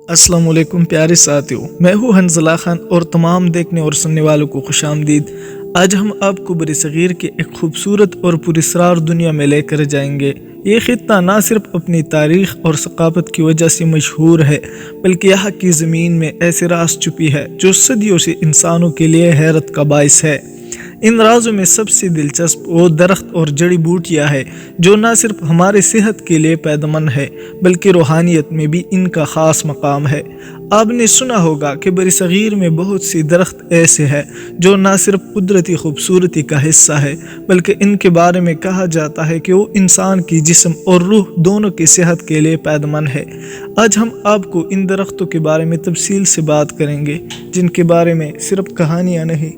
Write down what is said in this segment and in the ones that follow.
अस्सलाम वालेकुम प्यारे साथियों, मैं हूँ हंज़ला खान और तमाम देखने और सुनने वालों को खुशामदीद। आज हम आपको बरसगीर के एक खूबसूरत और पुरस्रार दुनिया में लेकर जाएंगे। ये खित्ता ना सिर्फ अपनी तारीख़ और सकाफत की वजह से मशहूर है, बल्कि यहाँ की ज़मीन में ऐसे राज छुपी है जो सदियों से इंसानों के लिए हैरत का बाइस है। इन राजों में सबसे दिलचस्प वो दरख्त और जड़ी बूटियाँ है जो न सिर्फ हमारे सेहत के लिए फ़ायदेमंद है, बल्कि रूहानियत में भी इनका ख़ास मकाम है। आपने सुना होगा कि बरसगीर में बहुत सी दरख्त ऐसे हैं जो न सिर्फ कुदरती खूबसूरती का हिस्सा है, बल्कि इनके बारे में कहा जाता है कि वो इंसान की जिस्म और रूह दोनों की सेहत के लिए फ़ायदेमंद है। आज हम आपको इन दरख्तों के बारे में तफसील से बात करेंगे, जिनके बारे में सिर्फ कहानियाँ नहीं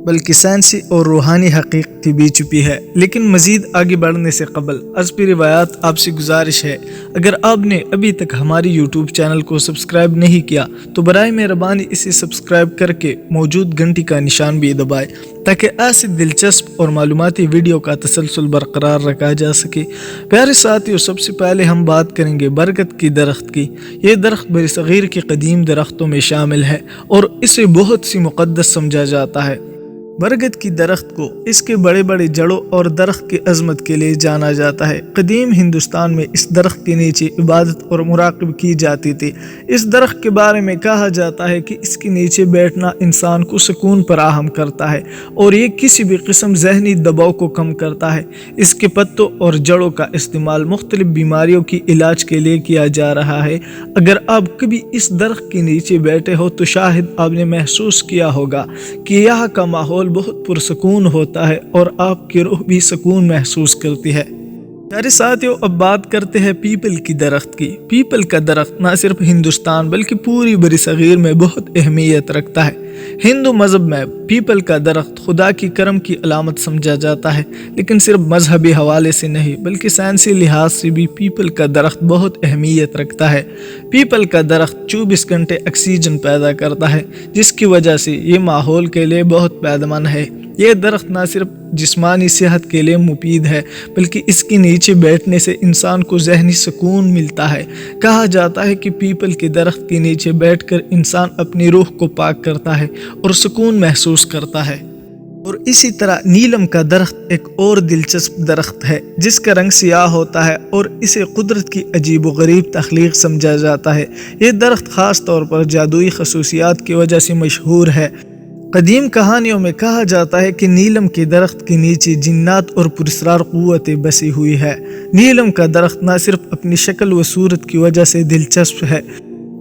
बल्कि साइंसी और रूहानी हकीकत भी छुपी है। लेकिन मज़ीद आगे बढ़ने से कबल अर्ज़ की रिवायत आपसे गुजारिश है, अगर आपने अभी तक हमारी यूट्यूब चैनल को सब्सक्राइब नहीं किया तो बराए मेहरबानी इसे सब्सक्राइब करके मौजूद घंटी का निशान भी दबाएं, ताकि ऐसी दिलचस्प और मालूमाती वीडियो का तसलसल बरकरार रखा जा सके। प्यारे साथियों, सबसे पहले हम बात करेंगे बरगद की दरख्त की। ये दरख्त बरसगीर के कदीम दरख्तों में शामिल है और इसे बहुत सी मुक़द्दस समझा जाता है। बरगद की दरख्त को इसके बड़े बड़े जड़ों और दरख्त की अजमत के लिए जाना जाता है। कदीम हिंदुस्तान में इस दरख्त के नीचे इबादत और मुराक़ब की जाती थी। इस दरख्त के बारे में कहा जाता है कि इसके नीचे बैठना इंसान को सुकून फराहम करता है और ये किसी भी किस्म ज़हनी दबाव को कम करता है। इसके पत्तों और जड़ों का इस्तेमाल मुख्तलिफ बीमारियों की इलाज के लिए किया जा रहा है। अगर आप कभी इस दरख्त के नीचे बैठे हो तो शायद आपने महसूस किया होगा कि यहाँ का माहौल बहुत पुरसकून होता है और आपकी रूह भी सुकून महसूस करती है। प्यारे साथियों, अब बात करते हैं पीपल की दरख्त की। पीपल का दरख्त न सिर्फ हिंदुस्तान बल्कि पूरी बरसगीर में बहुत अहमियत रखता है। हिंदू मज़हब में पीपल का दरख्त खुदा की करम की अलामत समझा जाता है, लेकिन सिर्फ मजहबी हवाले से नहीं बल्कि साइंसी लिहाज से भी पीपल का दरख्त बहुत अहमियत रखता है। पीपल का दरख्त 24 घंटे ऑक्सीजन पैदा करता है, जिसकी वजह से ये माहौल के लिए बहुत फ़ायदेमंद है। ये दरख्त न सिर्फ जिस्मानी सेहत के लिए मुफीद है, बल्कि इसके नीचे बैठने से इंसान को ज़हनी सुकून मिलता है। कहा जाता है कि पीपल के दरख्त के नीचे बैठकर इंसान अपनी रूह को पाक करता है और सुकून महसूस करता है। और इसी तरह नीलम का दरख्त एक और दिलचस्प दरख्त है जिसका रंग सियाह होता है और इसे कुदरत की अजीब व गरीब तख्लीक समझा जाता है। ये दरख्त ख़ास तौर पर जादुई खसूसियात की वजह से मशहूर है। कदीम कहानियों में कहा जाता है कि नीलम के दरख्त के नीचे जिन्नात और पुरस्रार क़ुव्वतें बसी हुई है। नीलम का दरख्त न सिर्फ अपनी शक्ल व सूरत की वजह से दिलचस्प है,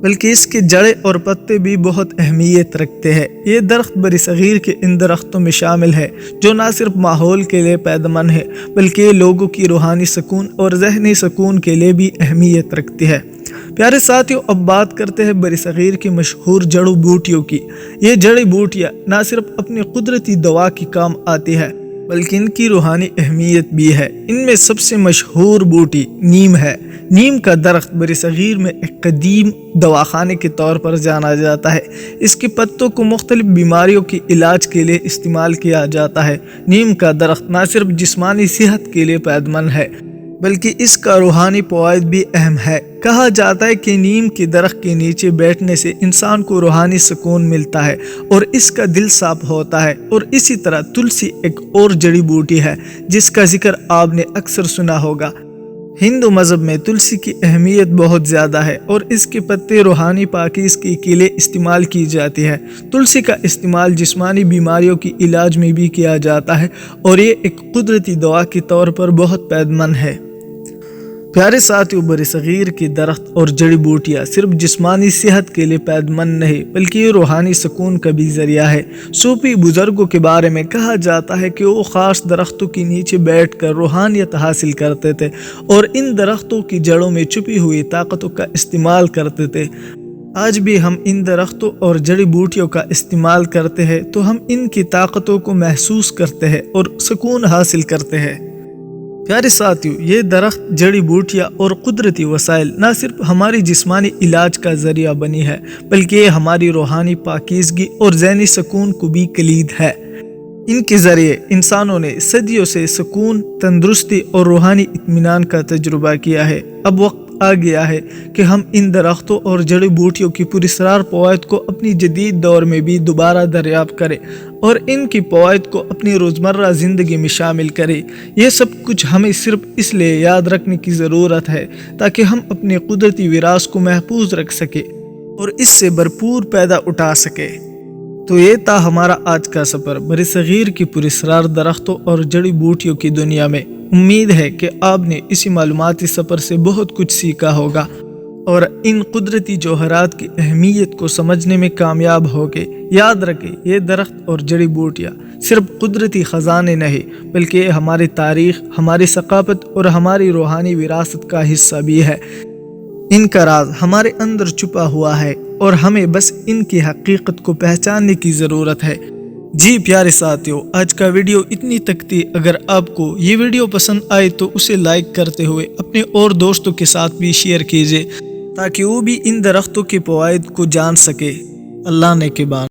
बल्कि इसके जड़ें और पत्ते भी बहुत अहमियत रखते हैं। ये दरख्त बरसगीर के इन दरख्तों में शामिल है जो न सिर्फ माहौल के लिए फ़ायदेमंद है, बल्कि लोगों की रूहानी सुकून और ज़हनी सुकून के लिए भी अहमियत रखती है। प्यारे साथियों, अब बात करते हैं बरसगीर की मशहूर जड़ी बूटियों की। ये जड़ी बूटियाँ न सिर्फ अपनी कुदरती दवा की काम आती है, बल्कि इनकी रूहानी अहमियत भी है। इनमें सबसे मशहूर बूटी नीम है। नीम का दरख्त बरसगीर में एक कदीम दवाखाने के तौर पर जाना जाता है। इसके पत्तों को मुख्तलिफ बीमारियों के इलाज के लिए इस्तेमाल किया जाता है। नीम का दरख्त न सिर्फ जिस्मानी सेहत के लिए फ़ायदेमंद है, बल्कि इसका रूहानी फ़वाइद भी अहम है। कहा जाता है कि नीम के दरख्त के नीचे बैठने से इंसान को रूहानी सुकून मिलता है और इसका दिल साफ होता है। और इसी तरह तुलसी एक और जड़ी बूटी है जिसका जिक्र आपने अक्सर सुना होगा। हिंदू मज़हब में तुलसी की अहमियत बहुत ज़्यादा है और इसके पत्ते रूहानी पाकीज़गी के लिए इस्तेमाल की जाती है। तुलसी का इस्तेमाल जिस्मानी बीमारियों की इलाज में भी किया जाता है और ये एक कुदरती दवा के तौर पर बहुत फ़ायदेमंद है। प्यारे साथियों, बरसगीर के दरख्त और जड़ी बूटियाँ सिर्फ जिस्मानी सेहत के लिए फ़ायदेमंद नहीं बल्कि ये रूहानी सुकून का भी ज़रिया है। सूफी बुज़ुर्गों के बारे में कहा जाता है कि वो ख़ास दरख्तों के नीचे बैठकर रूहानियत हासिल करते थे और इन दरख्तों की जड़ों में छुपी हुई ताकतों का इस्तेमाल करते थे। आज भी हम इन दरख्तों और जड़ी बूटियों का इस्तेमाल करते हैं तो हम इनकी ताकतों को महसूस करते हैं और सुकून हासिल करते हैं। प्यारे साथियों, ये दरख्त, जड़ी बूटियाँ और कुदरती वसाइल न सिर्फ हमारी जिस्मानी इलाज का ज़रिया बनी है, बल्कि ये हमारी रूहानी पाकीज़गी और ज़हनी सुकून को भी कलीद है। इनके ज़रिए इंसानों ने सदियों से सुकून, तंदुरुस्ती और रूहानी इत्मीनान का तजुर्बा किया है। अब वक्त वक्त आ गया है कि हम इन दरख्तों और जड़ी बूटियों की पुरस्रार फ़वाइद को अपनी जदीद दौर में भी दोबारा दरियाफ्त करें और इनकी फ़वाइद को अपनी रोज़मर्रा ज़िंदगी में शामिल करें। यह सब कुछ हमें सिर्फ इसलिए याद रखने की ज़रूरत है ताकि हम अपने कुदरती विरासत को महफूज रख सकें और इससे भरपूर फ़ायदा उठा सकें। तो ये था हमारा आज का सफ़र बरसगीर की पुरस्रार दरख्तों और जड़ी बूटियों की दुनिया में। उम्मीद है कि आपने इसी मालूमाती सफ़र से बहुत कुछ सीखा होगा और इन कुदरती जौहरात की अहमियत को समझने में कामयाब होगे। याद रखें, ये दरख्त और जड़ी बूटियाँ सिर्फ कुदरती ख़जाने नहीं बल्कि ये हमारी तारीख़, हमारी सकाफ़त और हमारी रूहानी विरासत का हिस्सा भी है। इनका राज हमारे अंदर छुपा हुआ है और हमें बस इनकी हकीकत को पहचानने की ज़रूरत है। जी प्यारे साथियों, आज का वीडियो इतनी तक थी। अगर आपको ये वीडियो पसंद आए तो उसे लाइक करते हुए अपने और दोस्तों के साथ भी शेयर कीजिए ताकि वो भी इन दरख्तों के फ़वाइद को जान सके। अल्लाह ने के बाद।